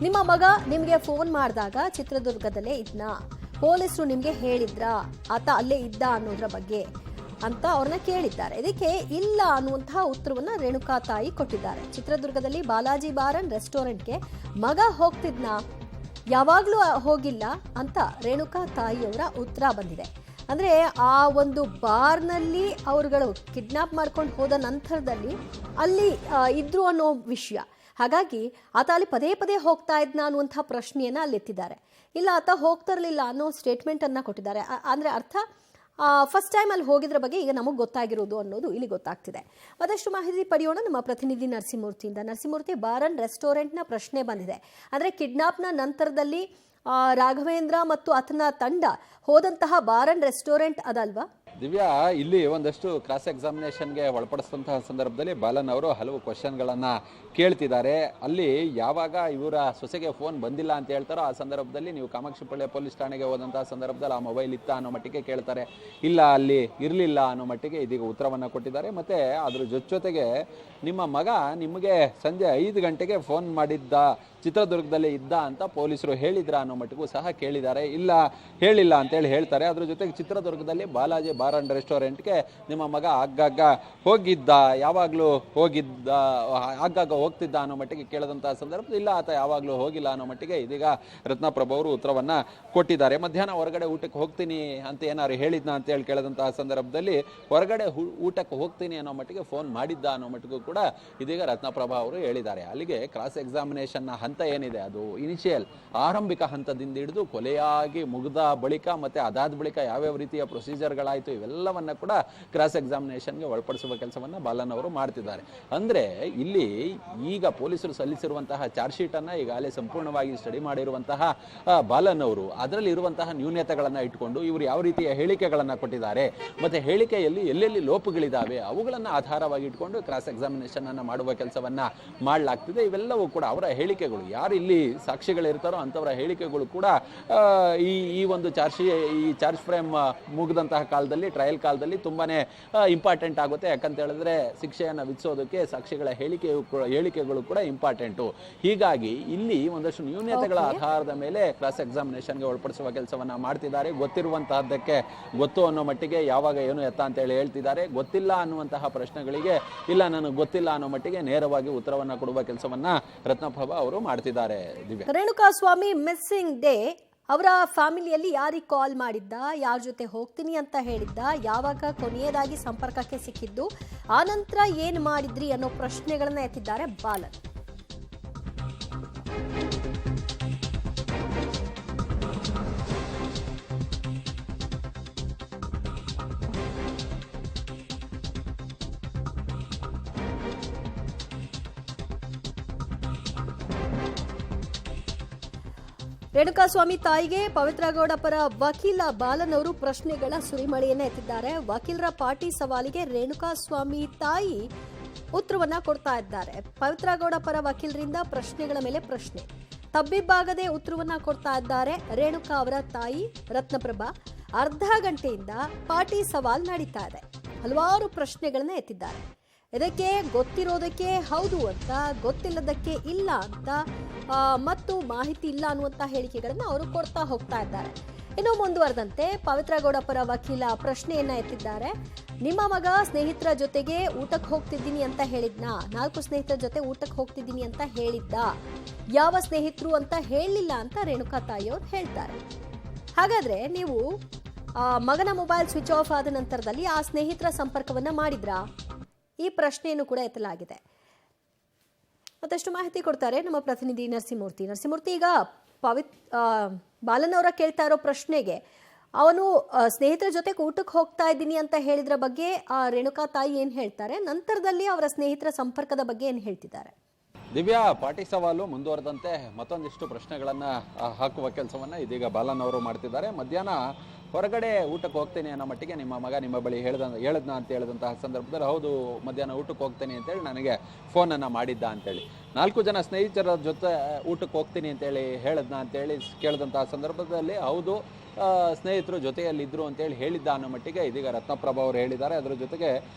ನಿಮ್ಮ ಮಗ ನಿಮಗೆ ಫೋನ್ ಮಾಡಿದಾಗ ಚಿತ್ರದುರ್ಗದಲ್ಲೇ ಇದ್ನಾ, ಪೊಲೀಸರು ನಿಮಗೆ ಹೇಳಿದ್ರಾ ಆತ ಅಲ್ಲೇ ಇದ್ದ ಅನ್ನೋದ್ರ ಬಗ್ಗೆ ಅಂತ ಅವ್ರನ್ನ ಕೇಳಿದ್ದಾರೆ. ಇದಕ್ಕೆ ಇಲ್ಲ ಅನ್ನುವಂತಹ ಉತ್ತರವನ್ನ ರೇಣುಕಾ ತಾಯಿ ಕೊಟ್ಟಿದ್ದಾರೆ. ಚಿತ್ರದುರ್ಗದಲ್ಲಿ ಬಾಲಾಜಿ ಬಾರ್ ಅಂಡ್ ರೆಸ್ಟೋರೆಂಟ್ಗೆ ಮಗ ಹೋಗ್ತಿದ್ನಾ, ಯಾವಾಗ್ಲೂ ಹೋಗಿಲ್ಲ ಅಂತ ರೇಣುಕಾ ತಾಯಿಯವರ ಉತ್ತರ ಬಂದಿದೆ. ಅಂದ್ರೆ ಆ ಒಂದು ಬಾರ್ನಲ್ಲಿ ಅವರುಗಳು ಕಿಡ್ನಾಪ್ ಮಾಡ್ಕೊಂಡು ಹೋದ ನಂತರದಲ್ಲಿ ಅಲ್ಲಿ ಇದ್ರು ಅನ್ನೋ ವಿಷಯ. ಹಾಗಾಗಿ ಆತ ಅಲ್ಲಿ ಪದೇ ಪದೇ ಹೋಗ್ತಾ ಇದ್ನ ಅನ್ನುವಂಥ ಪ್ರಶ್ನೆಯನ್ನ ಅಲ್ಲಿ ಎತ್ತಿದ್ದಾರೆ. ಇಲ್ಲ, ಆತ ಹೋಗ್ತಿರ್ಲಿಲ್ಲ ಅನ್ನೋ ಸ್ಟೇಟ್ಮೆಂಟ್ ಅನ್ನ ಕೊಟ್ಟಿದ್ದಾರೆ. ಅಂದ್ರೆ ಅರ್ಥ ಫಸ್ಟ್ ಟೈಮ್ ಅಲ್ಲಿ ಹೋಗಿದ್ರ ಬಗ್ಗೆ ಈಗ ನಮಗೆ ಗೊತ್ತಾಗಿರೋದು ಅನ್ನೋದು ಇಲ್ಲಿ ಗೊತ್ತಾಗ್ತಿದೆ. ಮತ್ತಷ್ಟು ಮಾಹಿತಿ ಪಡೆಯೋಣ ನಮ್ಮ ಪ್ರತಿನಿಧಿ ನರಸಿಂಹಮೂರ್ತಿಯಿಂದ. ನರಸಿಂಹಮೂರ್ತಿ, ಬಾರ್ ಅಂಡ್ ರೆಸ್ಟೋರೆಂಟ್ನ ಪ್ರಶ್ನೆ ಬಂದಿದೆ. ಅಂದ್ರೆ ಕಿಡ್ನಾಪ್ನ ನಂತರದಲ್ಲಿ ರಾಘವೇಂದ್ರ ಮತ್ತು ಆತನ ತಂಡ ಹೋದಂತಹ ಬಾರ್ ಅಂಡ್ ರೆಸ್ಟೋರೆಂಟ್ ಅದಲ್ವಾ? ದಿವ್ಯಾ, ಇಲ್ಲಿ ಒಂದಷ್ಟು ಕ್ರಾಸ್ ಎಕ್ಸಾಮಿನೇಷನ್ಗೆ ಒಳಪಡಿಸಿದಂತಹ ಸಂದರ್ಭದಲ್ಲಿ ಬಾಲನ್ ಅವರು ಹಲವು ಕ್ವಶನ್ಗಳನ್ನು ಕೇಳ್ತಿದ್ದಾರೆ. ಅಲ್ಲಿ ಯಾವಾಗ ಇವರ ಸೊಸೆಗೆ ಫೋನ್ ಬಂದಿಲ್ಲ ಅಂತ ಹೇಳ್ತಾರೋ ಆ ಸಂದರ್ಭದಲ್ಲಿ ನೀವು ಕಾಮಾಕ್ಷಿಪಳ್ಳಿ ಪೊಲೀಸ್ ಠಾಣೆಗೆ ಹೋದಂತಹ ಸಂದರ್ಭದಲ್ಲಿ ಆ ಮೊಬೈಲ್ ಇತ್ತ ಅನ್ನೋ ಮಟ್ಟಿಗೆ ಕೇಳ್ತಾರೆ. ಇಲ್ಲ, ಅಲ್ಲಿ ಇರಲಿಲ್ಲ ಅನ್ನೋ ಮಟ್ಟಿಗೆ ಇದೀಗ ಉತ್ತರವನ್ನು ಕೊಟ್ಟಿದ್ದಾರೆ. ಮತ್ತು ಅದ್ರ ಜೊತೆಗೆ ನಿಮ್ಮ ಮಗ ನಿಮಗೆ ಸಂಜೆ 5 ಗಂಟೆಗೆ ಫೋನ್ ಮಾಡಿದ್ದ, ಚಿತ್ರದುರ್ಗದಲ್ಲಿ ಇದ್ದ ಅಂತ ಪೊಲೀಸರು ಹೇಳಿದ್ರ ಅನ್ನೋ ಮಟ್ಟಿಗೂ ಸಹ ಕೇಳಿದ್ದಾರೆ. ಇಲ್ಲ, ಹೇಳಿಲ್ಲ ಅಂತೇಳಿ ಹೇಳ್ತಾರೆ. ಅದ್ರ ಜೊತೆಗೆ ಚಿತ್ರದುರ್ಗದಲ್ಲಿ ಬಾಲಾಜಿ ಬಾರ್ ಅಂಡ್ ರೆಸ್ಟೋರೆಂಟ್ಗೆ ನಿಮ್ಮ ಮಗ ಆಗಾಗ ಹೋಗಿದ್ದ, ಯಾವಾಗಲೂ ಹೋಗಿದ್ದ, ಆಗಾಗ ಹೋಗ್ತಿದ್ದ ಅನ್ನೋ ಮಟ್ಟಿಗೆ ಕೇಳಿದಂತಹ ಸಂದರ್ಭದಲ್ಲಿ ಇಲ್ಲ, ಆತ ಯಾವಾಗಲೂ ಹೋಗಿಲ್ಲ ಅನ್ನೋ ಮಟ್ಟಿಗೆ ಇದೀಗ ರತ್ನಪ್ರಭಾ ಅವರು ಉತ್ತರವನ್ನು ಕೊಟ್ಟಿದ್ದಾರೆ. ಮಧ್ಯಾಹ್ನ ಹೊರಗಡೆ ಊಟಕ್ಕೆ ಹೋಗ್ತೀನಿ ಅಂತ ಏನಾದ್ರು ಹೇಳಿದ್ನ ಅಂತೇಳಿ ಕೇಳಿದಂತಹ ಸಂದರ್ಭದಲ್ಲಿ ಹೊರಗಡೆ ಊಟಕ್ಕೆ ಹೋಗ್ತೀನಿ ಅನ್ನೋ ಮಟ್ಟಿಗೆ ಫೋನ್ ಮಾಡಿದ್ದ ಅನ್ನೋ ಮಟ್ಟಿಗೂ ಕೂಡ ಇದೀಗ ರತ್ನಪ್ರಭಾ ಅವರು ಹೇಳಿದ್ದಾರೆ. ಅಲ್ಲಿಗೆ ಕ್ರಾಸ್ ಎಕ್ಸಾಮಿನೇಷನ್ನ ಹಂತ ಏನಿದೆ ಅದು ಇನಿಷಿಯಲ್ ಆರಂಭಿಕ ಹಂತದಿಂದ ಹಿಡಿದು ಕೊಲೆಯಾಗಿ ಮುಗಿದ ಬಳಿಕ ಮತ್ತೆ ಅದಾದ ಬಳಿಕ ಯಾವ್ಯಾವ ರೀತಿಯ ಪ್ರೊಸೀಜರ್ಗಳಾಯಿತು ಇವೆಲ್ಲವನ್ನ ಕೂಡ ಕ್ರಾಸ್ ಎಕ್ಸಾಮಿನೇಷನ್ಗೆ ಒಳಪಡಿಸುವ ಕೆಲಸವನ್ನ ಬಾಲನ್ ಅವರು ಮಾಡ್ತಿದ್ದಾರೆ. ಅಂದ್ರೆ ಇಲ್ಲಿ ಈಗ ಪೊಲೀಸರು ಸಲ್ಲಿಸಿರುವಂತಹ ಚಾರ್ಜ್ ಶೀಟ್ ಅನ್ನ ಈಗಾಗಲೇ ಸಂಪೂರ್ಣವಾಗಿ ಸ್ಟಡಿ ಮಾಡಿರುವಂತಹ ಬಾಲನ್ ಅವರು ಅದರಲ್ಲಿ ಇರುವಂತಹ ನ್ಯೂನತೆಗಳನ್ನ ಇಟ್ಕೊಂಡು ಇವರು ಯಾವ ರೀತಿಯ ಹೇಳಿಕೆಗಳನ್ನ ಕೊಟ್ಟಿದ್ದಾರೆ, ಮತ್ತೆ ಹೇಳಿಕೆಯಲ್ಲಿ ಎಲ್ಲೆಲ್ಲಿ ಲೋಪಗಳಿದ್ದಾವೆ ಅವುಗಳನ್ನ ಆಧಾರವಾಗಿ ಇಟ್ಕೊಂಡು ಕ್ರಾಸ್ ಎಕ್ಸಾಮಿನೇಷನ್ ಅನ್ನ ಮಾಡುವ ಕೆಲಸವನ್ನ ಮಾಡಲಾಗ್ತಿದೆ. ಇವೆಲ್ಲವೂ ಕೂಡ ಅವರ ಹೇಳಿಕೆಗಳು, ಯಾರು ಇಲ್ಲಿ ಸಾಕ್ಷಿಗಳಿರ್ತಾರೋ ಅಂಥವರ ಹೇಳಿಕೆಗಳು ಕೂಡ ಈ ಒಂದು ಚಾರ್ಜ್ ಫ್ರೇಮ್ ಮುಗಿದಂತಹ ಕಾಲದಲ್ಲಿ, ಟ್ರಯಲ್ ಕಾಲದಲ್ಲಿ ಇಂಪಾರ್ಟೆಂಟ್ ಆಗುತ್ತೆ. ಯಾಕಂತ ಹೇಳಿದ್ರೆ ಶಿಕ್ಷೆಯನ್ನು ವಿಧಿಸೋದಕ್ಕೆ ಸಾಕ್ಷಿಗಳ ಹೇಳಿಕೆಗಳು ಕೂಡ ಇಂಪಾರ್ಟೆಂಟು. ಹೀಗಾಗಿ ಇಲ್ಲಿ ಒಂದಷ್ಟು ನ್ಯೂನತೆಗಳ ಆಧಾರದ ಮೇಲೆ ಕ್ರಾಸ್ ಎಕ್ಸಾಮಿನೇಷನ್ಗೆ ಒಳಪಡಿಸುವ ಕೆಲಸವನ್ನ ಮಾಡ್ತಿದ್ದಾರೆ. ಗೊತ್ತಿರುವಂತಹದ್ದಕ್ಕೆ ಗೊತ್ತು ಅನ್ನೋ ಮಟ್ಟಿಗೆ ಯಾವಾಗ ಏನು ಎತ್ತ ಅಂತ ಹೇಳಿ ಹೇಳ್ತಿದ್ದಾರೆ. ಗೊತ್ತಿಲ್ಲ ಅನ್ನುವಂತಹ ಪ್ರಶ್ನೆಗಳಿಗೆ ಇಲ್ಲ, ನನಗೆ ಗೊತ್ತಿಲ್ಲ ಅನ್ನೋ ಮಟ್ಟಿಗೆ ನೇರವಾಗಿ ಉತ್ತರವನ್ನ ಕೊಡುವ ಕೆಲಸವನ್ನ ರತ್ನಪ್ರಭಾ ಅವರು ಮಾಡ್ತಿದ್ದಾರೆ. ರೇಣುಕಾ ಸ್ವಾಮಿ ಮಿಸ್ಸಿಂಗ್ ಡೇ ಅವರ ಫ್ಯಾಮಿಲಿಯಲ್ಲಿ ಯಾರಿಗೆ ಕಾಲ್ ಮಾಡಿದ್ದ, ಯಾರ ಜೊತೆ ಹೋಗ್ತೀನಿ ಅಂತ ಹೇಳಿದ್ದ, ಯಾವಾಗ ಕೊನೆಯದಾಗಿ ಸಂಪರ್ಕಕ್ಕೆ ಸಿಕ್ಕಿದ್ದು, ಆನಂತರ ಏನು ಮಾಡಿದ್ರಿ ಅನ್ನೋ ಪ್ರಶ್ನೆಗಳನ್ನ ಎತ್ತಿದ್ದಾರೆ ಬಾಲನ್. ರೇಣುಕಾಸ್ವಾಮಿ ತಾಯಿಗೆ ಪವಿತ್ರ ಗೌಡ ಪರ ವಕೀಲ ಬಾಲನ್ ಅವರು ಪ್ರಶ್ನೆಗಳ ಸುರಿಮಳೆಯನ್ನ ಎತ್ತಿದ್ದಾರೆ. ವಕೀಲರ ಪಾರ್ಟಿ ಸವಾಲಿಗೆ ರೇಣುಕಾಸ್ವಾಮಿ ತಾಯಿ ಉತ್ತರವನ್ನ ಕೊಡ್ತಾ ಇದ್ದಾರೆ. ಪವಿತ್ರ ಗೌಡ ಪರ ವಕೀಲರಿಂದ ಪ್ರಶ್ನೆಗಳ ಮೇಲೆ ಪ್ರಶ್ನೆ, ತಬ್ಬಿಬ್ಬಾಗದೆ ಉತ್ತರವನ್ನ ಕೊಡ್ತಾ ಇದ್ದಾರೆ ರೇಣುಕಾ ಅವರ ತಾಯಿ ರತ್ನಪ್ರಭಾ. ಅರ್ಧ ಗಂಟೆಯಿಂದ ಪಾರ್ಟಿ ಸವಾಲ್ ನಡೀತಾ ಇದೆ. ಹಲವಾರು ಪ್ರಶ್ನೆಗಳನ್ನ ಎತ್ತಿದ್ದಾರೆ. ಇದಕ್ಕೆ ಗೊತ್ತಿರೋದಕ್ಕೆ ಹೌದು ಅಂತ, ಗೊತ್ತಿಲ್ಲದಕ್ಕೆ ಇಲ್ಲ ಅಂತ, ಮತ್ತು ಮಾಹಿತಿ ಇಲ್ಲ ಅನ್ನುವಂಥ ಹೇಳಿಕೆಗಳನ್ನು ಅವರು ಕೊಡ್ತಾ ಹೋಗ್ತಾ ಇದ್ದಾರೆ. ಇನ್ನು ಮುಂದುವರೆದಂತೆ ಪವಿತ್ರ ಗೌಡ ಪರ ವಕೀಲ ಪ್ರಶ್ನೆಯನ್ನ ಎತ್ತಿದ್ದಾರೆ. ನಿಮ್ಮ ಮಗ ಸ್ನೇಹಿತರ ಜೊತೆಗೆ ಊಟಕ್ಕೆ ಹೋಗ್ತಿದ್ದೀನಿ ಅಂತ ಹೇಳಿದ್ನಾ? 4 ಸ್ನೇಹಿತರ ಜೊತೆ ಊಟಕ್ಕೆ ಹೋಗ್ತಿದ್ದೀನಿ ಅಂತ ಹೇಳಿದ್ದ, ಯಾವ ಸ್ನೇಹಿತರು ಅಂತ ಹೇಳಲಿಲ್ಲ ಅಂತ ರೇಣುಕಾ ತಾಯಿಯವರು ಹೇಳ್ತಾರೆ. ಹಾಗಾದ್ರೆ ನೀವು ಮಗನ ಮೊಬೈಲ್ ಸ್ವಿಚ್ ಆಫ್ ಆದ ನಂತರದಲ್ಲಿ ಆ ಸ್ನೇಹಿತರ ಸಂಪರ್ಕವನ್ನ ಮಾಡಿದ್ರಾ? ಈ ಪ್ರಶ್ನೆಯನ್ನು ಕೂಡ ಎತ್ತಲಾಗಿದೆ. ಮತ್ತಷ್ಟು ಮಾಹಿತಿ ಕೊಡ್ತಾರೆ ನಮ್ಮ ಪ್ರತಿನಿಧಿ ನರಸಿಂಹಮೂರ್ತಿ. ಈಗ ಬಾಲನ್ ಅವರ ಕೇಳ್ತಾ ಇರೋ ಪ್ರಶ್ನೆಗೆ ಅವನು ಸ್ನೇಹಿತರ ಜೊತೆ ಊಟಕ್ಕೆ ಹೋಗ್ತಾ ಇದ್ದೀನಿ ಅಂತ ಹೇಳಿದ್ರ ಬಗ್ಗೆ ರೇಣುಕಾ ತಾಯಿ ಏನ್ ಹೇಳ್ತಾರೆ, ನಂತರದಲ್ಲಿ ಅವರ ಸ್ನೇಹಿತರ ಸಂಪರ್ಕದ ಬಗ್ಗೆ ಏನ್ ಹೇಳ್ತಿದ್ದಾರೆ? ದಿವ್ಯಾ, ಪಾರ್ಟಿ ಸವಾಲು ಮುಂದುವರೆದಂತೆ ಮತ್ತೊಂದಿಷ್ಟು ಪ್ರಶ್ನೆಗಳನ್ನು ಹಾಕುವ ಕೆಲಸವನ್ನು ಇದೀಗ ಬಾಲನ್ ಅವರು ಮಾಡ್ತಿದ್ದಾರೆ. ಮಧ್ಯಾಹ್ನ ಹೊರಗಡೆ ಊಟಕ್ಕೆ ಹೋಗ್ತೀನಿ ಅನ್ನೋ ಮಟ್ಟಿಗೆ ನಿಮ್ಮ ಮಗ ನಿಮ್ಮ ಬಳಿ ಹೇಳದ್ನ ಅಂತ ಹೇಳಿದಂತಹ ಸಂದರ್ಭದಲ್ಲಿ ಹೌದು ಮಧ್ಯಾಹ್ನ ಊಟಕ್ಕೆ ಹೋಗ್ತೀನಿ ಅಂತೇಳಿ ನನಗೆ ಫೋನನ್ನು ಮಾಡಿದ್ದ ಅಂತೇಳಿ 4 ಜನ ಸ್ನೇಹಿತರ ಜೊತೆ ಊಟಕ್ಕೆ ಹೋಗ್ತೀನಿ ಅಂತೇಳಿ ಹೇಳದ್ನ ಅಂತೇಳಿ ಕೇಳಿದಂತಹ ಸಂದರ್ಭದಲ್ಲಿ ಹೌದು ಸ್ನೇಹಿತರು ಜೊತೆಯಲ್ಲಿದ್ದರು ಅಂತೇಳಿ ಹೇಳಿದ್ದ ಅನ್ನೋ ಮಟ್ಟಿಗೆ ಇದೀಗ ರತ್ನಪ್ರಭಾ ಅವರು ಹೇಳಿದ್ದಾರೆ. ಅದರ ಜೊತೆಗೆ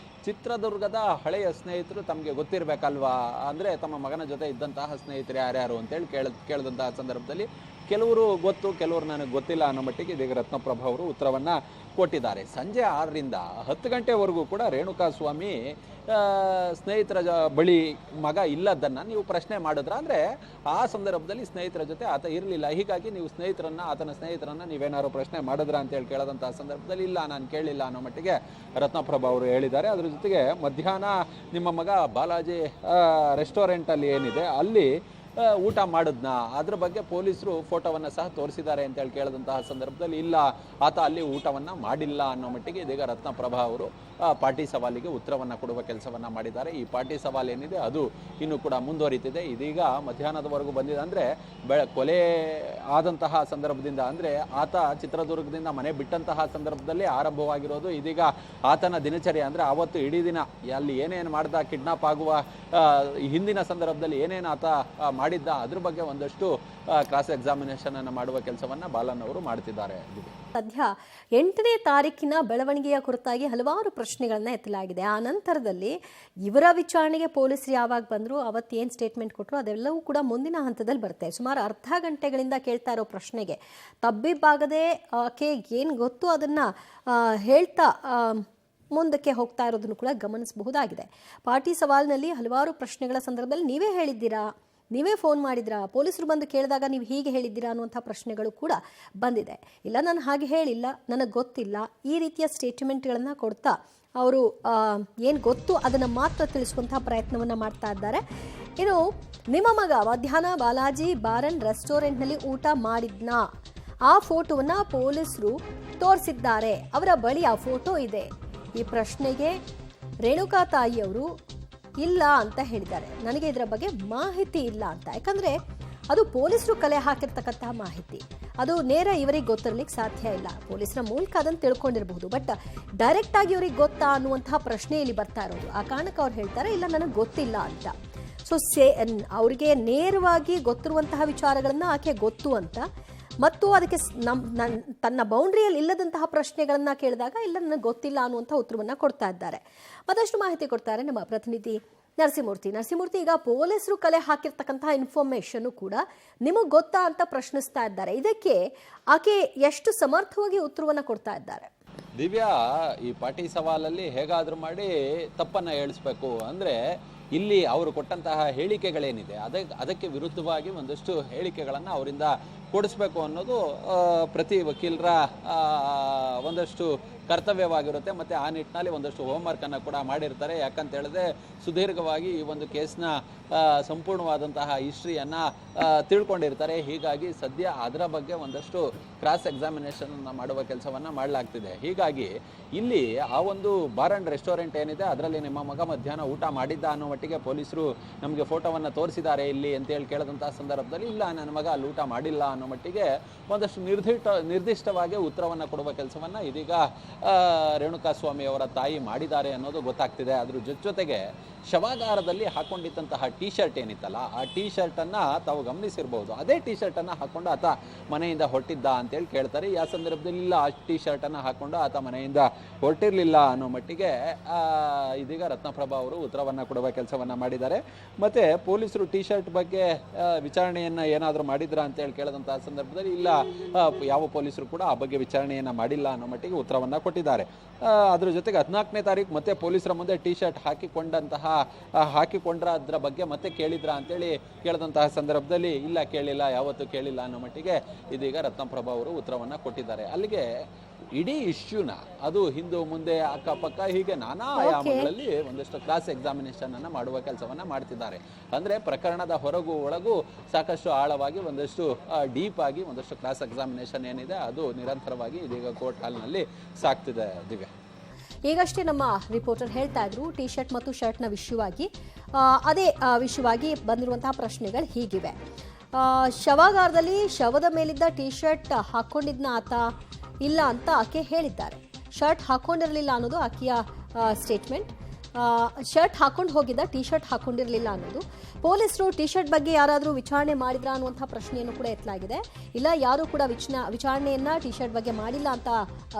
ಚಿತ್ರದುರ್ಗದ ಹಳೆಯ ಸ್ನೇಹಿತರು ತಮಗೆ ಗೊತ್ತಿರಬೇಕಲ್ವಾ, ಅಂದರೆ ತಮ್ಮ ಮಗನ ಜೊತೆ ಇದ್ದಂತಹ ಸ್ನೇಹಿತರು ಯಾರ್ಯಾರು ಅಂತೇಳಿ ಕೇಳಿದಂತಹ ಸಂದರ್ಭದಲ್ಲಿ ಕೆಲವರು ಗೊತ್ತು, ಕೆಲವರು ನನಗೆ ಗೊತ್ತಿಲ್ಲ ಅನ್ನೋ ಮಟ್ಟಿಗೆ ಇದೀಗ ರತ್ನಪ್ರಭಾ ಅವರು ಉತ್ತರವನ್ನು ಕೊಟ್ಟಿದ್ದಾರೆ. ಸಂಜೆ 6ರಿಂದ 10 ಗಂಟೆವರೆಗೂ ಕೂಡ ರೇಣುಕಾಸ್ವಾಮಿ ಸ್ನೇಹಿತರ ಬಳಿ ಮಗ ಇಲ್ಲದನ್ನು ನೀವು ಪ್ರಶ್ನೆ ಮಾಡಿದ್ರ, ಅಂದರೆ ಆ ಸಂದರ್ಭದಲ್ಲಿ ಸ್ನೇಹಿತರ ಜೊತೆ ಆತ ಇರಲಿಲ್ಲ, ಹೀಗಾಗಿ ನೀವು ಆತನ ಸ್ನೇಹಿತರನ್ನು ನೀವೇನಾದ್ರು ಪ್ರಶ್ನೆ ಮಾಡಿದ್ರ ಅಂತೇಳಿ ಕೇಳದಂತಹ ಸಂದರ್ಭದಲ್ಲಿ ಇಲ್ಲ ನಾನು ಕೇಳಿಲ್ಲ ಅನ್ನೋ ಮಟ್ಟಿಗೆ ರತ್ನಪ್ರಭಾ ಅವರು ಹೇಳಿದ್ದಾರೆ. ಅದ್ರ ಜೊತೆಗೆ ಮಧ್ಯಾಹ್ನ ನಿಮ್ಮ ಮಗ ಬಾಲಾಜಿ ರೆಸ್ಟೋರೆಂಟಲ್ಲಿ ಏನಿದೆ ಅಲ್ಲಿ ಊಟ ಮಾಡಿದ್ನ, ಅದ್ರ ಬಗ್ಗೆ ಪೊಲೀಸರು ಫೋಟೋವನ್ನು ಸಹ ತೋರಿಸಿದ್ದಾರೆ ಅಂತೇಳಿ ಕೇಳಿದಂತಹ ಸಂದರ್ಭದಲ್ಲಿ ಇಲ್ಲ ಆತ ಅಲ್ಲಿ ಊಟವನ್ನು ಮಾಡಿಲ್ಲ ಅನ್ನೋ ಮಟ್ಟಿಗೆ ಇದೀಗ ರತ್ನಪ್ರಭಾ ಅವರು ಪಾರ್ಟಿ ಸವಾಲಿಗೆ ಉತ್ತರವನ್ನು ಕೊಡುವ ಕೆಲಸವನ್ನು ಮಾಡಿದ್ದಾರೆ. ಈ ಪಾರ್ಟಿ ಸವಾಲು ಏನಿದೆ ಅದು ಇನ್ನೂ ಕೂಡ ಮುಂದುವರಿತಿದೆ. ಇದೀಗ ಮಧ್ಯಾಹ್ನದವರೆಗೂ ಬಂದಿದೆ, ಅಂದರೆ ಕೊಲೆ ಆದಂತಹ ಸಂದರ್ಭದಿಂದ, ಅಂದರೆ ಆತ ಚಿತ್ರದುರ್ಗದಿಂದ ಮನೆ ಬಿಟ್ಟಂತಹ ಸಂದರ್ಭದಲ್ಲಿ ಆರಂಭವಾಗಿರೋದು. ಇದೀಗ ಆತನ ದಿನಚರಿ, ಅಂದರೆ ಆವತ್ತು ಇಡೀ ದಿನ ಅಲ್ಲಿ ಏನೇನು ಮಾಡ್ದ, ಕಿಡ್ನಾಪ್ ಆಗುವ ಹಿಂದಿನ ಸಂದರ್ಭದಲ್ಲಿ ಏನೇನು ಆತ ಮಾಡಿದ್ದ ಅದ್ರ ಬಗ್ಗೆ ಒಂದಷ್ಟು ಕ್ರಾಸ್ ಎಕ್ಸಾಮಿನೇಷನ್ ಅನ್ನು ಮಾಡುವ ಕೆಲಸವನ್ನ ಬಾಲನ್ ಅವರು ಮಾಡ್ತಿದ್ದಾರೆ. ಸದ್ಯ 8ನೇ ತಾರೀಕಿನ ಬೆಳವಣಿಗೆಯ ಕುರಿತಾಗಿ ಹಲವಾರು ಪ್ರಶ್ನೆಗಳನ್ನ ಎತ್ತಲಾಗಿದೆ. ಆ ನಂತರದಲ್ಲಿ ಇವರ ವಿಚಾರಣೆಗೆ ಪೊಲೀಸರು ಯಾವಾಗ ಬಂದ್ರು, ಅವತ್ತೇನು ಸ್ಟೇಟ್ಮೆಂಟ್ ಕೊಟ್ಟರು, ಅದೆಲ್ಲವೂ ಕೂಡ ಮುಂದಿನ ಹಂತದಲ್ಲಿ ಬರುತ್ತೆ. ಸುಮಾರು ಅರ್ಧ ಗಂಟೆಗಳಿಂದ ಕೇಳ್ತಾ ಇರೋ ಪ್ರಶ್ನೆಗೆ ತಬ್ಬಿಬ್ಬಾಗದೆ ಆಕೆ ಏನು ಗೊತ್ತು ಅದನ್ನ ಹೇಳ್ತಾ ಮುಂದಕ್ಕೆ ಹೋಗ್ತಾ ಇರೋದನ್ನು ಕೂಡ ಗಮನಿಸಬಹುದಾಗಿದೆ. ಪಾರ್ಟಿ ಸವಾಲಿನಲ್ಲಿ ಹಲವಾರು ಪ್ರಶ್ನೆಗಳ ಸಂದರ್ಭದಲ್ಲಿ ನೀವೇ ಹೇಳಿದ್ದೀರಾ, ನೀವೇ ಫೋನ್ ಮಾಡಿದ್ರಾ, ಪೊಲೀಸರು ಬಂದು ಕೇಳಿದಾಗ ನೀವು ಹೀಗೆ ಹೇಳಿದ್ದೀರಾ ಅನ್ನುವಂಥ ಪ್ರಶ್ನೆಗಳು ಕೂಡ ಬಂದಿದೆ. ಇಲ್ಲ ನಾನು ಹಾಗೆ ಹೇಳಿಲ್ಲ, ನನಗೆ ಗೊತ್ತಿಲ್ಲ, ಈ ರೀತಿಯ ಸ್ಟೇಟ್ಮೆಂಟ್ಗಳನ್ನು ಕೊಡ್ತಾ ಅವರು ಏನು ಗೊತ್ತು ಅದನ್ನು ಮಾತ್ರ ತಿಳಿಸುವಂಥ ಪ್ರಯತ್ನವನ್ನು ಮಾಡ್ತಾ ಇದ್ದಾರೆ. ಇನ್ನು ನಿಮ್ಮ ಮಗ ಮಧ್ಯಾಹ್ನ ಬಾಲಾಜಿ ಬಾರ್ ಅಂಡ್ ರೆಸ್ಟೋರೆಂಟ್ನಲ್ಲಿ ಊಟ ಮಾಡಿದ್ನಾ, ಆ ಫೋಟೋವನ್ನು ಪೊಲೀಸರು ತೋರಿಸಿದ್ದಾರೆ, ಅವರ ಬಳಿ ಆ ಫೋಟೋ ಇದೆ. ಈ ಪ್ರಶ್ನೆಗೆ ರೇಣುಕಾ ತಾಯಿಯವರು ಇಲ್ಲ ಅಂತ ಹೇಳಿದ್ದಾರೆ. ನನಗೆ ಇದರ ಬಗ್ಗೆ ಮಾಹಿತಿ ಇಲ್ಲ ಅಂತ, ಯಾಕಂದರೆ ಅದು ಪೊಲೀಸರು ಕಲೆ ಹಾಕಿರ್ತಕ್ಕಂತಹ ಮಾಹಿತಿ, ಅದು ನೇರ ಇವರಿಗೆ ಗೊತ್ತಿರಲಿಕ್ಕೆ ಸಾಧ್ಯ ಇಲ್ಲ. ಪೊಲೀಸರ ಮೂಲಕ ಅದನ್ನು ತಿಳ್ಕೊಂಡಿರಬಹುದು, ಬಟ್ ಡೈರೆಕ್ಟ್ ಆಗಿ ಇವ್ರಿಗೆ ಗೊತ್ತಾ ಅನ್ನುವಂತಹ ಪ್ರಶ್ನೆ ಇಲ್ಲಿ ಬರ್ತಾ ಇರೋದು. ಆ ಕಾರಣಕ್ಕೆ ಅವ್ರು ಹೇಳ್ತಾರೆ ಇಲ್ಲ ನನಗೆ ಗೊತ್ತಿಲ್ಲ ಅಂತ. ಸೊ ಅವರಿಗೆ ನೇರವಾಗಿ ಗೊತ್ತಿರುವಂತಹ ವಿಚಾರಗಳನ್ನು ಆಕೆ ಗೊತ್ತು ಅಂತ, ಮತ್ತು ಅದಕ್ಕೆ ತನ್ನ ಬೌಂಡ್ರಿಯಲ್ಲಿ ಇಲ್ಲದಂತಹ ಪ್ರಶ್ನೆಗಳನ್ನು ಕೇಳಿದಾಗ ಇಲ್ಲ ನನಗೆ ಗೊತ್ತಿಲ್ಲ ಅನ್ನುವಂಥ ಉತ್ತರವನ್ನು ಕೊಡ್ತಾ ಇದ್ದಾರೆ. ಮತ್ತಷ್ಟು ಮಾಹಿತಿ ಕೊಡ್ತಾರೆ ನಮ್ಮ ಪ್ರತಿನಿಧಿ ನರಸಿಂಹಮೂರ್ತಿ. ಈಗ ಪೊಲೀಸರು ಕಲೆ ಹಾಕಿರ್ತಕ್ಕಂತಹ ಇನ್ಫಾರ್ಮೇಶನ್ ಕೂಡ ನಿಮಗೆ ಗೊತ್ತಾ ಅಂತ ಪ್ರಶ್ನಿಸ್ತಾ ಇದ್ದಾರೆ. ಇದಕ್ಕೆ ಆಕೆ ಎಷ್ಟು ಸಮರ್ಥವಾಗಿ ಉತ್ತರವನ್ನು ಕೊಡ್ತಾ ಇದ್ದಾರೆ? ದಿವ್ಯಾ, ಈ ಪಾರ್ಟಿ ಸವಾಲಲ್ಲಿ ಹೇಗಾದರೂ ಮಾಡಿ ತಪ್ಪನ್ನು ಹೇಳಿಸ್ಬೇಕು, ಅಂದರೆ ಇಲ್ಲಿ ಅವರು ಕೊಟ್ಟಂತಹ ಹೇಳಿಕೆಗಳೇನಿದೆ ಅದಕ್ಕೆ ವಿರುದ್ಧವಾಗಿ ಒಂದಷ್ಟು ಹೇಳಿಕೆಗಳನ್ನು ಅವರಿಂದ ಕೊಡಿಸ್ಬೇಕು ಅನ್ನೋದು ಪ್ರತಿ ವಕೀಲರ ಒಂದಷ್ಟು ಕರ್ತವ್ಯವಾಗಿರುತ್ತೆ. ಮತ್ತು ಆ ನಿಟ್ಟಿನಲ್ಲಿ ಒಂದಷ್ಟು ಹೋಮ್ವರ್ಕನ್ನು ಕೂಡ ಮಾಡಿರ್ತಾರೆ. ಯಾಕಂತ ಹೇಳಿದ್ರೆ ಸುದೀರ್ಘವಾಗಿ ಈ ಒಂದು ಕೇಸ್ನ ಸಂಪೂರ್ಣವಾದಂತಹ ಹಿಸ್ಟ್ರಿಯನ್ನು ತಿಳ್ಕೊಂಡಿರ್ತಾರೆ. ಹೀಗಾಗಿ ಸದ್ಯ ಅದರ ಬಗ್ಗೆ ಒಂದಷ್ಟು ಕ್ರಾಸ್ ಎಕ್ಸಾಮಿನೇಷನನ್ನು ಮಾಡುವ ಕೆಲಸವನ್ನು ಮಾಡಲಾಗ್ತಿದೆ. ಹೀಗಾಗಿ ಇಲ್ಲಿ ಆ ಒಂದು ಬಾರ್ ಆ್ಯಂಡ್ ರೆಸ್ಟೋರೆಂಟ್ ಏನಿದೆ ಅದರಲ್ಲಿ ನಿಮ್ಮ ಮಗ ಮಧ್ಯಾಹ್ನ ಊಟ ಮಾಡಿದ್ದ ಅನ್ನೋ ಮಟ್ಟಿಗೆ ಪೊಲೀಸರು ನಮಗೆ ಫೋಟೋವನ್ನು ತೋರಿಸಿದ್ದಾರೆ ಇಲ್ಲಿ ಅಂತೇಳಿ ಕೇಳಿದಂತಹ ಸಂದರ್ಭದಲ್ಲಿ ಇಲ್ಲ ನನ್ನ ಮಗ ಅಲ್ಲಿ ಊಟ ಮಾಡಿಲ್ಲ ಅನ್ನೋ ಮಟ್ಟಿಗೆ ಒಂದಷ್ಟು ನಿರ್ದಿಷ್ಟವಾಗಿ ಉತ್ತರವನ್ನು ಕೊಡುವ ಕೆಲಸವನ್ನು ಇದೀಗ ರೇಣುಕಾಸ್ವಾಮಿ ಅವರ ತಾಯಿ ಮಾಡಿದ್ದಾರೆ ಅನ್ನೋದು ಗೊತ್ತಾಗ್ತಿದೆ. ಅದ್ರ ಜೊತೆಗೆ ಶವಾಗಾರದಲ್ಲಿ ಹಾಕೊಂಡಿದ್ದಂತಹ ಟೀ ಶರ್ಟ್ ಏನಿತ್ತಲ್ಲ, ಆ ಟೀ ಶರ್ಟನ್ನು ತಾವು ಗಮನಿಸಿರ್ಬೋದು. ಅದೇ ಟೀ ಶರ್ಟನ್ನು ಹಾಕೊಂಡು ಆತ ಮನೆಯಿಂದ ಹೊರಟಿದ್ದ ಅಂತೇಳಿ ಕೇಳ್ತಾರೆ. ಆ ಸಂದರ್ಭದಲ್ಲಿ ಇಲ್ಲ, ಆ ಟೀ ಶರ್ಟನ್ನು ಹಾಕೊಂಡು ಆತ ಮನೆಯಿಂದ ಹೊರಟಿರಲಿಲ್ಲ ಅನ್ನೋ ಮಟ್ಟಿಗೆ ಇದೀಗ ರತ್ನಪ್ರಭಾ ಅವರು ಉತ್ತರವನ್ನು ಕೊಡುವ ಕೆಲಸವನ್ನು ಮಾಡಿದ್ದಾರೆ. ಮತ್ತು ಪೊಲೀಸರು ಟೀ ಶರ್ಟ್ ಬಗ್ಗೆ ವಿಚಾರಣೆಯನ್ನು ಏನಾದರೂ ಮಾಡಿದ್ರ ಅಂತೇಳಿ ಕೇಳಿದಂತಹ ಸಂದರ್ಭದಲ್ಲಿ ಇಲ್ಲ, ಯಾವ ಪೊಲೀಸರು ಕೂಡ ಆ ಬಗ್ಗೆ ವಿಚಾರಣೆಯನ್ನು ಮಾಡಿಲ್ಲ ಅನ್ನೋ ಮಟ್ಟಿಗೆ ಉತ್ತರವನ್ನು ಕೊಟ್ಟಿದ್ದಾರೆ. ಅದ್ರ ಜೊತೆಗೆ 14ನೇ ತಾರೀಕು ಮತ್ತೆ ಪೊಲೀಸರ ಮುಂದೆ ಟೀ ಶರ್ಟ್ ಹಾಕಿಕೊಂಡ್ರ ಅದರ ಬಗ್ಗೆ ಮತ್ತೆ ಕೇಳಿದ್ರ ಅಂತೇಳಿ ಕೇಳಿದಂತಹ ಸಂದರ್ಭದಲ್ಲಿ ಇಲ್ಲ ಕೇಳಿಲ್ಲ, ಯಾವತ್ತೂ ಕೇಳಿಲ್ಲ ಅನ್ನೋ ಮಟ್ಟಿಗೆ ಇದೀಗ ರತ್ನಪ್ರಭಾ ಅವರು ಉತ್ತರವನ್ನು ಕೊಟ್ಟಿದ್ದಾರೆ. ಅಲ್ಲಿಗೆ ಇಡೀ ಇಶ್ಯೂನ ಅದು ಹಿಂದೆ ಮುಂದೆ ಅಕ್ಕಪಕ್ಕ ಹೀಗೆ ನಾನಾ ಆಯಾಮಗಳಲ್ಲಿ ಒಂದಷ್ಟು ಕ್ರಾಸ್ ಎಕ್ಸಾಮಿನೇಷನ್ ಅನ್ನು ಮಾಡುವ ಕೆಲಸವನ್ನ ಮಾಡ್ತಿದ್ದಾರೆ. ಅಂದ್ರೆ ಪ್ರಕರಣದ ಹೊರಗೂ ಒಳಗೂ ಸಾಕಷ್ಟು ಆಳವಾಗಿ ಒಂದಷ್ಟು ಡೀಪ್ ಆಗಿ ಒಂದಷ್ಟು ಕ್ರಾಸ್ ಎಕ್ಸಾಮಿನೇಷನ್ ಏನಿದೆ ಅದು ನಿರಂತರವಾಗಿ ಇದೀಗ ಕೋರ್ಟ್ ಹಾಲ್ನಲ್ಲಿ ಸಾಕ್ತಿದೆ. ದಿವ್ಯಾ, ಈಗಷ್ಟೇ ನಮ್ಮ ರಿಪೋರ್ಟರ್ ಹೇಳ್ತಾ ಇದ್ರು ಟಿ ಶರ್ಟ್ ಮತ್ತು ಶರ್ಟ್ನ ವಿಷಯವಾಗಿ ಅದೇ ವಿಷಯವಾಗಿ ಬಂದಿರುವಂತಹ ಪ್ರಶ್ನೆಗಳು ಹೀಗಿವೆ. ಶವಾಗಾರದಲ್ಲಿ ಶವದ ಮೇಲಿದ್ದ ಟಿ ಶರ್ಟ್ ಹಾಕ್ಕೊಂಡಿದ್ನ ಆತ, ಇಲ್ಲ ಅಂತ ಆಕೆ ಹೇಳಿದ್ದಾರೆ. ಶರ್ಟ್ ಹಾಕೊಂಡಿರಲಿಲ್ಲ ಅನ್ನೋದು ಆಕೆಯ ಸ್ಟೇಟ್ಮೆಂಟ್. ಶರ್ಟ್ ಹಾಕೊಂಡು ಹೋಗಿದ್ದ, ಟಿ ಶರ್ಟ್ ಹಾಕೊಂಡಿರಲಿಲ್ಲ ಅನ್ನೋದು. ಪೊಲೀಸರು ಟಿ ಶರ್ಟ್ ಬಗ್ಗೆ ಯಾರಾದರೂ ವಿಚಾರಣೆ ಮಾಡಿದ್ರಾ ಅನ್ನುವಂಥ ಪ್ರಶ್ನೆಯನ್ನು ಕೂಡ ಎತ್ತಲಾಗಿದೆ. ಇಲ್ಲ, ಯಾರೂ ಕೂಡ ವಿಚಾರಣೆಯನ್ನ ಟಿ ಶರ್ಟ್ ಬಗ್ಗೆ ಮಾಡಿಲ್ಲ ಅಂತ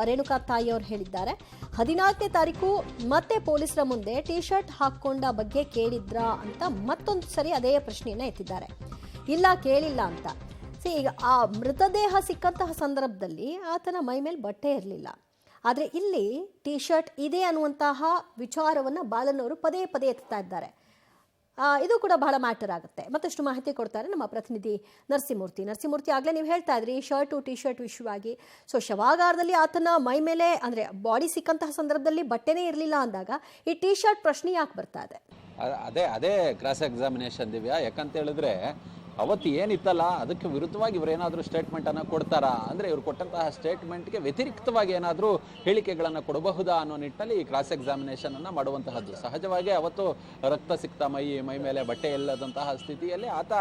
ರೇಣುಕಾ ತಾಯಿ ಅವರು ಹೇಳಿದ್ದಾರೆ. 14ನೇ ತಾರೀಕು ಮತ್ತೆ ಪೊಲೀಸರ ಮುಂದೆ ಟಿ ಶರ್ಟ್ ಹಾಕೊಂಡ ಬಗ್ಗೆ ಕೇಳಿದ್ರಾ ಅಂತ ಮತ್ತೊಂದು ಸರಿ ಅದೇ ಪ್ರಶ್ನೆಯನ್ನ ಎತ್ತಿದ್ದಾರೆ. ಇಲ್ಲ, ಕೇಳಿಲ್ಲ ಅಂತ. ಈಗ ಆ ಮೃತದೇಹ ಸಿಕ್ಕಂತಹ ಸಂದರ್ಭದಲ್ಲಿ ಆತನ ಮೈ ಮೇಲೆ ಬಟ್ಟೆ ಇರಲಿಲ್ಲ. ಆದರೆ ಇಲ್ಲಿ ಟಿ ಶರ್ಟ್ ಇದೆ ಅನ್ನುವಂತಹ ವಿಚಾರವನ್ನು ಬಾಲನ್ ಅವರು ಪದೇ ಪದೇ ಎತ್ತಾ ಇದ್ದಾರೆ. ಇದು ಕೂಡ ಬಹಳ ಮ್ಯಾಟರ್ ಆಗುತ್ತೆ. ಮತ್ತಷ್ಟು ಮಾಹಿತಿ ಕೊಡ್ತಾರೆ ನಮ್ಮ ಪ್ರತಿನಿಧಿ ನರಸಿಂಹಮೂರ್ತಿ. ಆಗಲೇ ನೀವು ಹೇಳ್ತಾ ಇದ್ರಿ ಶರ್ಟು ಟಿ ಶರ್ಟ್ ವಿಷಯವಾಗಿ. ಸೊ ಶವಾಗಾರದಲ್ಲಿ ಆತನ ಮೈ ಮೇಲೆ ಅಂದರೆ ಬಾಡಿ ಸಿಕ್ಕಂತಹ ಸಂದರ್ಭದಲ್ಲಿ ಬಟ್ಟೆನೇ ಇರಲಿಲ್ಲ ಅಂದಾಗ ಈ ಟಿ ಶರ್ಟ್ ಪ್ರಶ್ನೆ ಯಾಕೆ ಬರ್ತಾ ಇದೆ? ಅದೇ ಕ್ರಾಸ್ ಎಕ್ಸಾಮಿನೇಷನ್ ದಿವ್ಯಾ. ಯಾಕಂತ ಹೇಳಿದ್ರೆ ಅವತ್ತು ಏನಿತ್ತಲ್ಲ ಅದಕ್ಕೆ ವಿರುದ್ಧವಾಗಿ ಇವರು ಏನಾದರೂ ಸ್ಟೇಟ್ಮೆಂಟನ್ನು ಕೊಡ್ತಾರಾ, ಅಂದರೆ ಇವರು ಕೊಟ್ಟಂತಹ ಸ್ಟೇಟ್ಮೆಂಟ್ಗೆ ವ್ಯತಿರಿಕ್ತವಾಗಿ ಏನಾದರೂ ಹೇಳಿಕೆಗಳನ್ನು ಕೊಡಬಹುದಾ ಅನ್ನೋ ನಿಟ್ಟಿನಲ್ಲಿ ಈ ಕ್ರಾಸ್ ಎಕ್ಸಾಮಿನೇಷನನ್ನು ಮಾಡುವಂತಹದ್ದು. ಸಹಜವಾಗಿ ಅವತ್ತು ರಕ್ತ ಸಿಕ್ತ ಮೈ ಮೇಲೆ ಬಟ್ಟೆ ಇಲ್ಲದಂತಹ ಸ್ಥಿತಿಯಲ್ಲಿ ಆತ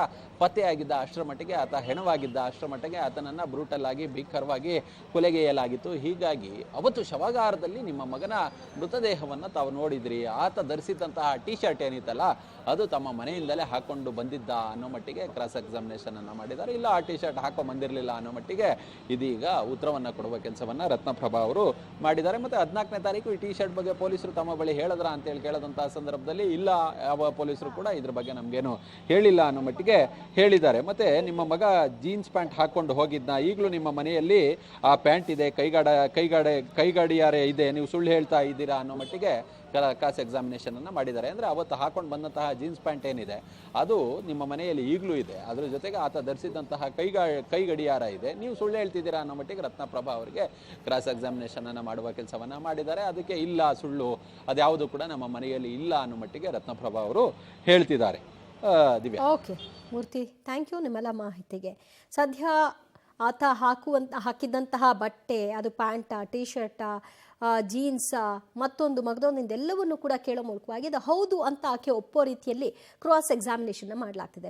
ಪತ್ತೆಯಾಗಿದ್ದ, ಅಷ್ಟರ ಮಟ್ಟಿಗೆ ಆತ ಹೆಣವಾಗಿದ್ದ, ಅಷ್ಟರ ಮಟ್ಟಿಗೆ ಆತನನ್ನು ಬ್ರೂಟಲ್ ಆಗಿ ಭೀಕರವಾಗಿ ಕೊಲೆಗೈಯಲಾಗಿತ್ತು. ಹೀಗಾಗಿ ಅವತ್ತು ಶವಾಗಾರದಲ್ಲಿ ನಿಮ್ಮ ಮಗನ ಮೃತದೇಹವನ್ನು ತಾವು ನೋಡಿದ್ರಿ. ಆತ ಧರಿಸಿದಂತಹ ಟಿ ಶರ್ಟ್ ಏನಿತ್ತಲ್ಲ ಅದು ತಮ್ಮ ಮನೆಯಿಂದಲೇ ಹಾಕೊಂಡು ಬಂದಿದ್ದ ಅನ್ನೋ ಮಟ್ಟಿಗೆ ಕ್ರಾಸ್ ಎಕ್ಸಾಮಿನೇಷನ್ ಅನ್ನು ಮಾಡಿದ್ದಾರೆ. ಇಲ್ಲ, ಆ ಟಿ ಶರ್ಟ್ ಹಾಕೊಂಡು ಬಂದಿರಲಿಲ್ಲ ಅನ್ನೋ ಮಟ್ಟಿಗೆ ಇದೀಗ ಉತ್ತರವನ್ನು ಕೊಡುವ ಕೆಲಸವನ್ನು ರತ್ನಪ್ರಭಾ ಅವರು ಮಾಡಿದ್ದಾರೆ. ಮತ್ತು 14ನೇ ತಾರೀಕು ಈ ಟಿ ಶರ್ಟ್ ಬಗ್ಗೆ ಪೊಲೀಸರು ತಮ್ಮ ಬಳಿ ಹೇಳಿದ್ರ ಅಂತೇಳಿ ಕೇಳದಂತಹ ಸಂದರ್ಭದಲ್ಲಿ ಇಲ್ಲ, ಯಾವ ಪೊಲೀಸರು ಕೂಡ ಇದ್ರ ಬಗ್ಗೆ ನಮಗೇನು ಹೇಳಿಲ್ಲ ಅನ್ನೋ ಮಟ್ಟಿಗೆ ಹೇಳಿದ್ದಾರೆ. ಮತ್ತು ನಿಮ್ಮ ಮಗ ಜೀನ್ಸ್ ಪ್ಯಾಂಟ್ ಹಾಕ್ಕೊಂಡು ಹೋಗಿದ್ನ, ಈಗಲೂ ನಿಮ್ಮ ಮನೆಯಲ್ಲಿ ಆ ಪ್ಯಾಂಟ್ ಇದೆ, ಕೈಗಡಿಯಾರೆ ಇದೆ, ನೀವು ಸುಳ್ಳು ಹೇಳ್ತಾ ಇದ್ದೀರಾ ಅನ್ನೋ ಮಟ್ಟಿಗೆ ಕ್ರಾಸ್ ಎಕ್ಸಾಮಿನೇಷನನ್ನು ಮಾಡಿದ್ದಾರೆ. ಅಂದರೆ ಅವತ್ತು ಹಾಕೊಂಡು ಬಂದಂತಹ ಜೀನ್ಸ್ ಪ್ಯಾಂಟ್ ಏನಿದೆ ಅದು ನಿಮ್ಮ ಮನೆಯಲ್ಲಿ ಈಗಲೂ ಇದೆ. ಅದರ ಜೊತೆಗೆ ಆತ ಧರಿಸಿದಂತಹ ಕೈಗಡಿಯಾರ ಇದೆ, ನೀವು ಸುಳ್ಳು ಹೇಳ್ತಿದ್ದೀರಾ ಅನ್ನೋ ಮಟ್ಟಿಗೆ ರತ್ನಪ್ರಭಾ ಅವರಿಗೆ ಕ್ರಾಸ್ ಎಕ್ಸಾಮಿನೇಷನನ್ನು ಮಾಡುವ ಕೆಲಸವನ್ನು ಮಾಡಿದ್ದಾರೆ. ಅದಕ್ಕೆ ಇಲ್ಲ, ಸುಳ್ಳು ಅದ್ಯಾವುದು ಕೂಡ ನಮ್ಮ ಮನೆಯಲ್ಲಿ ಇಲ್ಲ ಅನ್ನೋ ಮಟ್ಟಿಗೆ ರತ್ನಪ್ರಭಾ ಅವರು ಹೇಳ್ತಿದ್ದಾರೆ. Divya. Okay Murthy, thank you ನಿಮ್ಮೆಲ್ಲ ಮಾಹಿತಿಗೆ. ಸದ್ಯ ಆತ ಹಾಕಿದ್ದಂತಹ ಬಟ್ಟೆ, ಅದು ಪ್ಯಾಂಟಾ, ಟಿ ಶರ್ಟಾ, ಜೀನ್ಸಾ, ಮಗದೊಂದಿಂದೆಲ್ಲವನ್ನು ಕೂಡ ಕೇಳೋ ಮೂಲಕವಾಗಿ ಇದು ಹೌದು ಅಂತ ಆಕೆ ಒಪ್ಪೋ ರೀತಿಯಲ್ಲಿ ಕ್ರಾಸ್ ಎಕ್ಸಾಮಿನೇಷನ್ ಮಾಡಲಾಗ್ತಿದೆ.